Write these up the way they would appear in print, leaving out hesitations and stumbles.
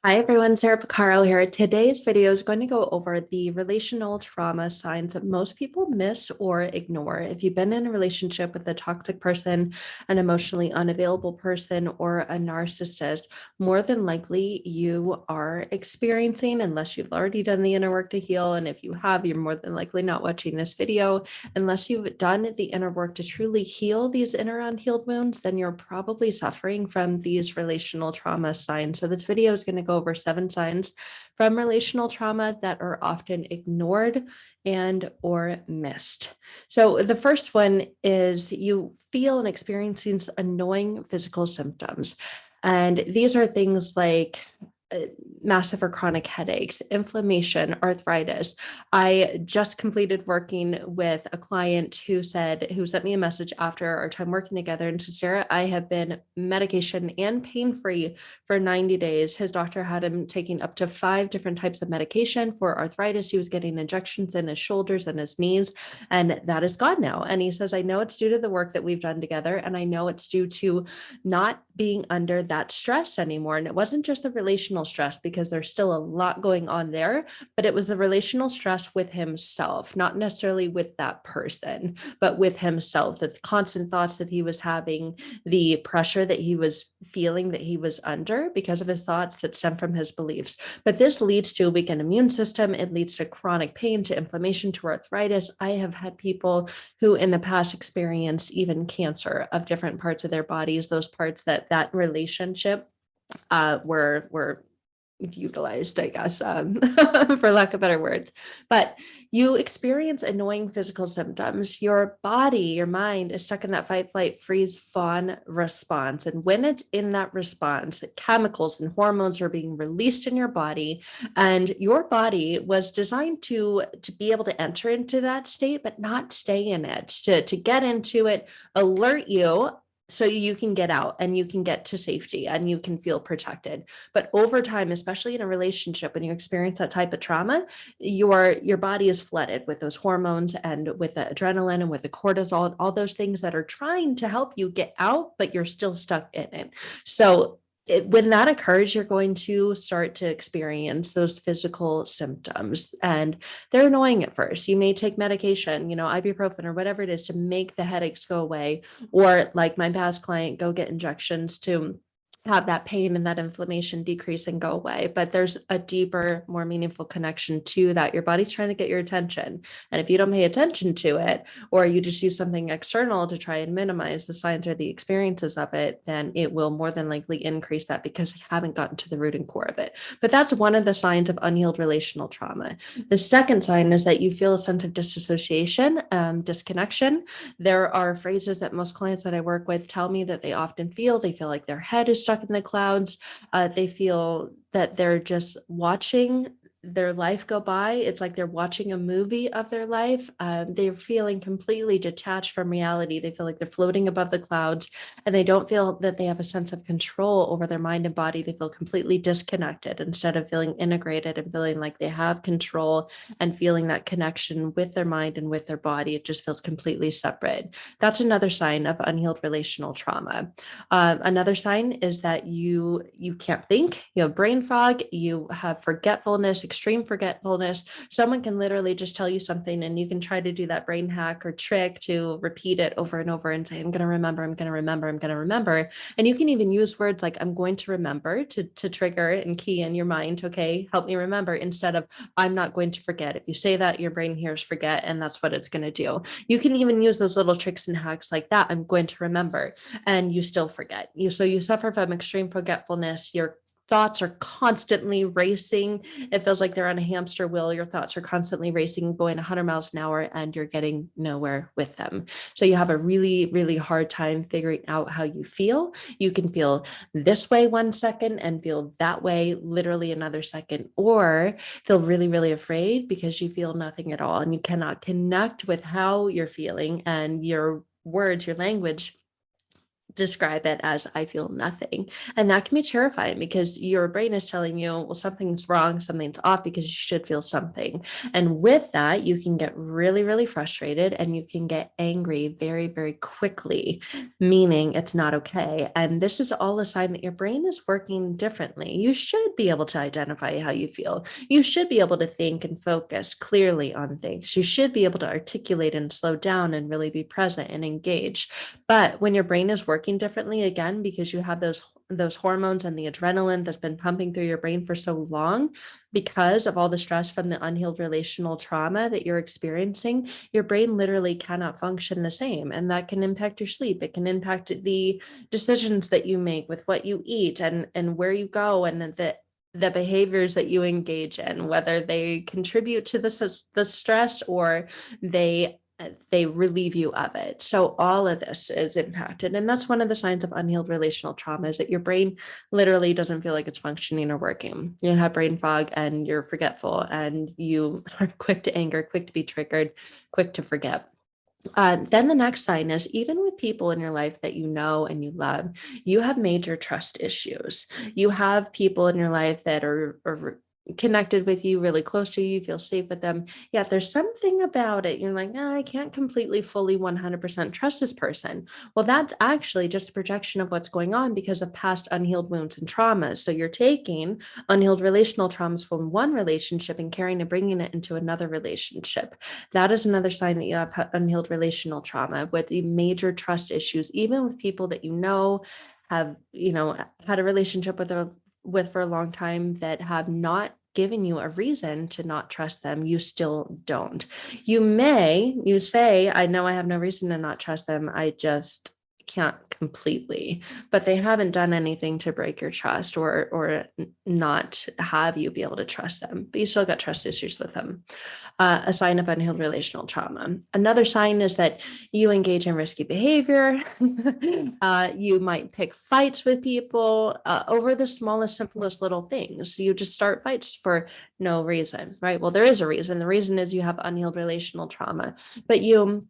Hi everyone, Sarah Pacaro here. Today's video is going to go over the relational trauma signs that most people miss or ignore. If you've been in a relationship with a toxic person, an emotionally unavailable person, or a narcissist, more than likely you are experiencing, unless you've already done the inner work to heal. And if you have, you're more than likely not watching this video. Unless you've done the inner work to truly heal these inner unhealed wounds, then you're probably suffering from these relational trauma signs. So this video is going to go over 7 signs from relational trauma that are often ignored and or missed. So the first one is you feel and experiencing annoying physical symptoms. And these are things like massive or chronic headaches, inflammation, arthritis. I just completed working with a client who sent me a message after our time working together and said, Sarah, I have been medication and pain-free for 90 days. His doctor had him taking up to 5 different types of medication for arthritis. He was getting injections in his shoulders and his knees, and that is gone now. And he says, I know it's due to the work that we've done together, and I know it's due to not being under that stress anymore. And it wasn't just the relational stress, because there's still a lot going on there, but it was the relational stress with himself, not necessarily with that person, but with himself, that the constant thoughts that he was having, the pressure that he was feeling that he was under because of his thoughts that stem from his beliefs. But this leads to a weakened immune system. It leads to chronic pain, to inflammation, to arthritis. I have had people who in the past experienced even cancer of different parts of their bodies, those parts that relationship were utilized, I guess, for lack of better words. But you experience annoying physical symptoms. Your body, your mind is stuck in that fight, flight, freeze, fawn response. And when it's in that response, chemicals and hormones are being released in your body. And your body was designed to be able to enter into that state, but not stay in it, to get into it, alert you, so you can get out and you can get to safety and you can feel protected. But over time, especially in a relationship, when you experience that type of trauma, your body is flooded with those hormones and with the adrenaline and with the cortisol, all those things that are trying to help you get out, but you're still stuck in it. So when that occurs, you're going to start to experience those physical symptoms, and they're annoying at first. You may take medication, ibuprofen or whatever it is, to make the headaches go away, or like my past client, go get injections to have that pain and that inflammation decrease and go away. But there's a deeper, more meaningful connection to that. Your body's trying to get your attention. And if you don't pay attention to it, or you just use something external to try and minimize the signs or the experiences of it, then it will more than likely increase that, because you haven't gotten to the root and core of it. But that's one of the signs of unhealed relational trauma. The second sign is that you feel a sense of disassociation, disconnection. There are phrases that most clients that I work with tell me that they often feel. They feel like their head is stuck in the clouds. They feel that they're just watching their life go by. It's like they're watching a movie of their life. They're feeling completely detached from reality. They feel like they're floating above the clouds, and they don't feel that they have a sense of control over their mind and body. They feel completely disconnected instead of feeling integrated and feeling like they have control and feeling that connection with their mind and with their body. It just feels completely separate. That's another sign of unhealed relational trauma. Another sign is that you can't think, you have brain fog, you have forgetfulness, extreme forgetfulness. Someone can literally just tell you something and you can try to do that brain hack or trick to repeat it over and over and say, I'm going to remember, I'm going to remember, I'm going to remember. And you can even use words like, I'm going to remember, to trigger and key in your mind, okay, help me remember, instead of, I'm not going to forget. If you say that, your brain hears forget, and that's what it's going to do. You can even use those little tricks and hacks like that. I'm going to remember, and you still forget. So you suffer from extreme forgetfulness. Your thoughts are constantly racing. It feels like they're on a hamster wheel. Your thoughts are constantly racing, going 100 miles an hour, and you're getting nowhere with them. So you have a really, really hard time figuring out how you feel. You can feel this way one second and feel that way literally another second, or feel really, really afraid because you feel nothing at all and you cannot connect with how you're feeling, and your words, your language describe it as I feel nothing. And that can be terrifying because your brain is telling you, well, something's wrong, something's off because you should feel something. And with that, you can get really, really frustrated and you can get angry very, very quickly, meaning it's not okay. And this is all a sign that your brain is working differently. You should be able to identify how you feel. You should be able to think and focus clearly on things. You should be able to articulate and slow down and really be present and engage. But when your brain is working differently, again, because you have those hormones and the adrenaline that's been pumping through your brain for so long, because of all the stress from the unhealed relational trauma that you're experiencing, your brain literally cannot function the same. And that can impact your sleep. It can impact the decisions that you make with what you eat and where you go, and the behaviors that you engage in, whether they contribute to the stress or they relieve you of it. So all of this is impacted. And that's one of the signs of unhealed relational trauma, is that your brain literally doesn't feel like it's functioning or working. You have brain fog and you're forgetful and you are quick to anger, quick to be triggered, quick to forget. Then the next sign is, even with people in your life that you know and you love, you have major trust issues. You have people in your life that are connected with you, really close to you, feel safe with them. Yet there's something about it. You're like, I can't completely, fully 100% trust this person. Well, that's actually just a projection of what's going on because of past unhealed wounds and traumas. So you're taking unhealed relational traumas from one relationship and carrying and bringing it into another relationship. That is another sign that you have unhealed relational trauma with the major trust issues, even with people that you know have, had a relationship with for a long time, that have not given you a reason to not trust them. You still don't. You say, I know I have no reason to not trust them. I just can't completely, but they haven't done anything to break your trust or not have you be able to trust them, but you still got trust issues with them. A sign of unhealed relational trauma. Another sign is that you engage in risky behavior. You might pick fights with people over the smallest, simplest little things. You just start fights for no reason, right? Well, there is a reason. The reason is you have unhealed relational trauma, but you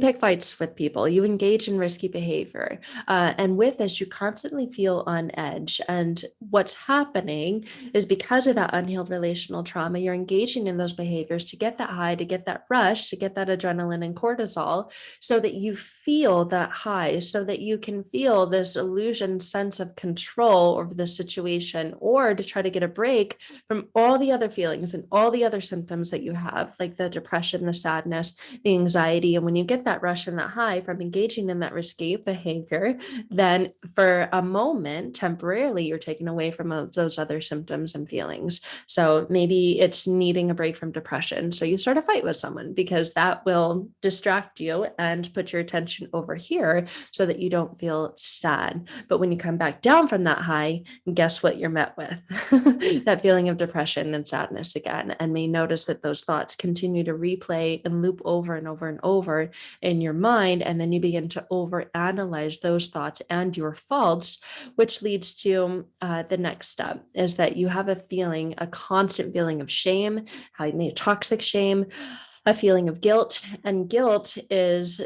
pick fights with people, you engage in risky behavior. And with this, you constantly feel on edge. And what's happening is, because of that unhealed relational trauma, you're engaging in those behaviors to get that high, to get that rush, to get that adrenaline and cortisol, so that you feel that high, so that you can feel this illusion sense of control over the situation, or to try to get a break from all the other feelings and all the other symptoms that you have, like the depression, the sadness, the anxiety. And when you get that rush and that high from engaging in that risky behavior, then for a moment, temporarily, you're taken away from those other symptoms and feelings. So maybe it's needing a break from depression. So you start a fight with someone because that will distract you and put your attention over here so that you don't feel sad. But when you come back down from that high, guess what you're met with? That feeling of depression and sadness again, and may notice that those thoughts continue to replay and loop over and over and over in your mind. And then you begin to overanalyze those thoughts and your faults, which leads to the next step, is that you have a constant feeling of shame, toxic shame, a feeling of guilt. And guilt is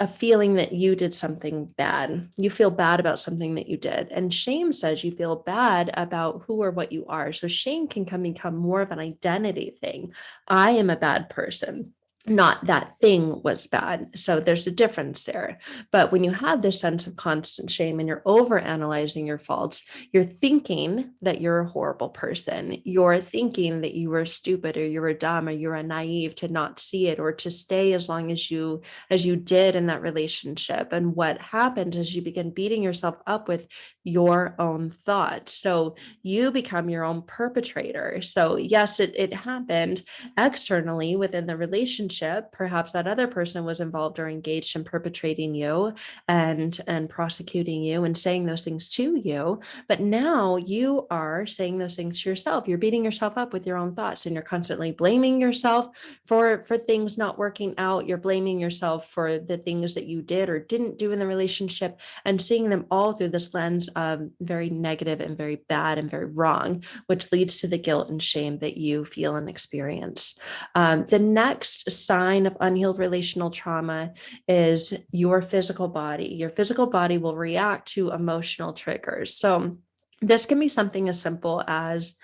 a feeling that you did something bad. You feel bad about something that you did. And shame says you feel bad about who or what you are. So shame can become more of an identity thing. I am a bad person, not that thing was bad. So there's a difference there. But when you have this sense of constant shame and you're over analyzing your faults, you're thinking that you're a horrible person. You're thinking that you were stupid, or you were dumb, or you were naive to not see it, or to stay as long as you did in that relationship. And what happens is you begin beating yourself up with your own thoughts. So you become your own perpetrator. So yes, it happened externally within the relationship. Perhaps that other person was involved or engaged in perpetrating you and prosecuting you and saying those things to you. But now you are saying those things to yourself. You're beating yourself up with your own thoughts, and you're constantly blaming yourself for things not working out. You're blaming yourself for the things that you did or didn't do in the relationship, and seeing them all through this lens of very negative and very bad and very wrong, which leads to the guilt and shame that you feel and experience. The next sign of unhealed relational trauma is your physical body. Your physical body will react to emotional triggers. So this can be something as simple as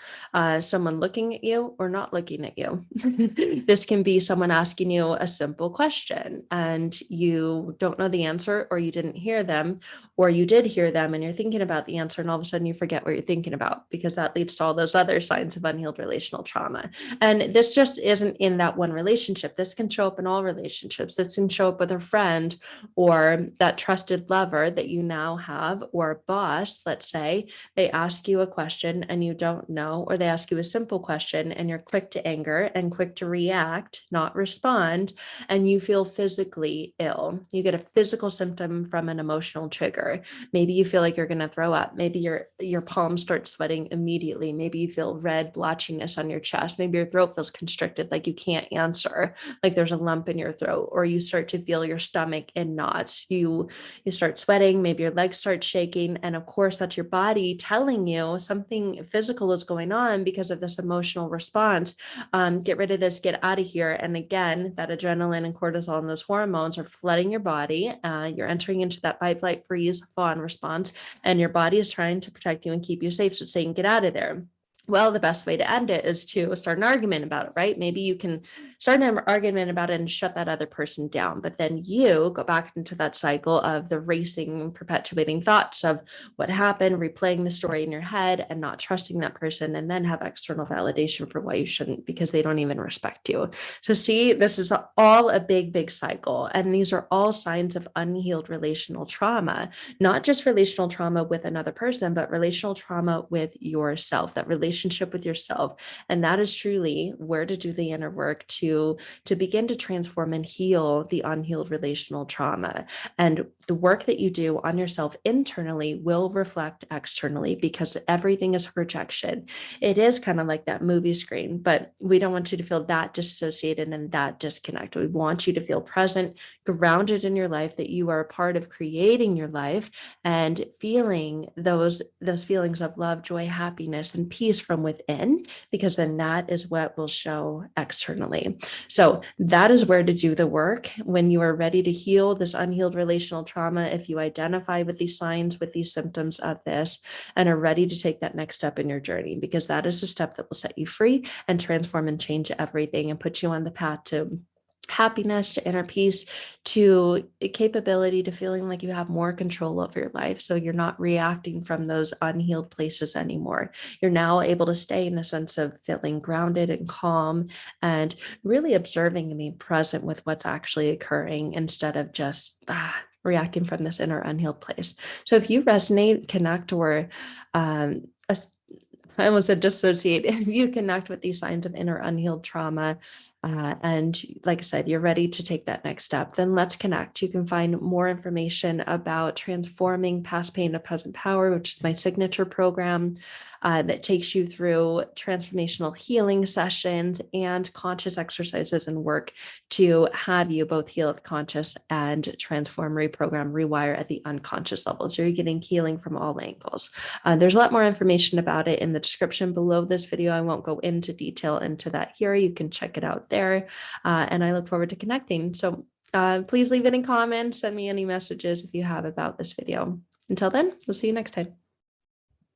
someone looking at you or not looking at you. This can be someone asking you a simple question and you don't know the answer, or you didn't hear them, or you did hear them and you're thinking about the answer, and all of a sudden you forget what you're thinking about, because that leads to all those other signs of unhealed relational trauma. And this just isn't in that one relationship. This can show up in all relationships. This can show up with a friend or that trusted lover that you now have, or a boss, let's say. They ask you a question and you don't know, or they ask you a simple question and you're quick to anger and quick to react, not respond, and you feel physically ill. You get a physical symptom from an emotional trigger. Maybe you feel like you're going to throw up. Maybe your palms start sweating immediately. Maybe you feel red blotchiness on your chest. Maybe your throat feels constricted, like you can't answer, like there's a lump in your throat, or you start to feel your stomach in knots. You start sweating, maybe your legs start shaking, and of course that's your body telling you something physical is going on because of this emotional response. Get rid of this, get out of here. And again, that adrenaline and cortisol and those hormones are flooding your body. You're entering into that fight, flight, freeze, fawn response, and your body is trying to protect you and keep you safe. So it's saying, get out of there. Well, the best way to end it is to start an argument about it, right? Maybe you can start an argument about it and shut that other person down, but then you go back into that cycle of the racing, perpetuating thoughts of what happened, replaying the story in your head and not trusting that person, and then have external validation for why you shouldn't, because they don't even respect you. So see, this is all a big, big cycle. And these are all signs of unhealed relational trauma, not just relational trauma with another person, but relational trauma with yourself, that relationship with yourself. And that is truly where to do the inner work to begin to transform and heal the unhealed relational trauma. And the work that you do on yourself internally will reflect externally, because everything is a projection. It is kind of like that movie screen, but we don't want you to feel that disassociated and that disconnect. We want you to feel present, grounded in your life, that you are a part of creating your life and feeling those feelings of love, joy, happiness, and peace from within, because then that is what will show externally. So that is where to do the work when you are ready to heal this unhealed relational trauma. If you identify with these signs, with these symptoms of this, and are ready to take that next step in your journey, because that is the step that will set you free and transform and change everything and put you on the path to happiness, to inner peace, to capability, to feeling like you have more control over your life. So you're not reacting from those unhealed places anymore. You're now able to stay in a sense of feeling grounded and calm and really observing and being present with what's actually occurring, instead of just reacting from this inner unhealed place. So if you resonate, connect, or I almost said dissociate, if you connect with these signs of inner unhealed trauma, and like I said, you're ready to take that next step, then let's connect. You can find more information about transforming past pain to present power, which is my signature program that takes you through transformational healing sessions and conscious exercises and work to have you both heal at the conscious and transform, reprogram, rewire at the unconscious level. So you're getting healing from all angles. There's a lot more information about it in the description below this video. I won't go into detail into that here. You can check it out there. And I look forward to connecting. So please leave any comments, send me any messages if you have about this video. Until then, we'll see you next time.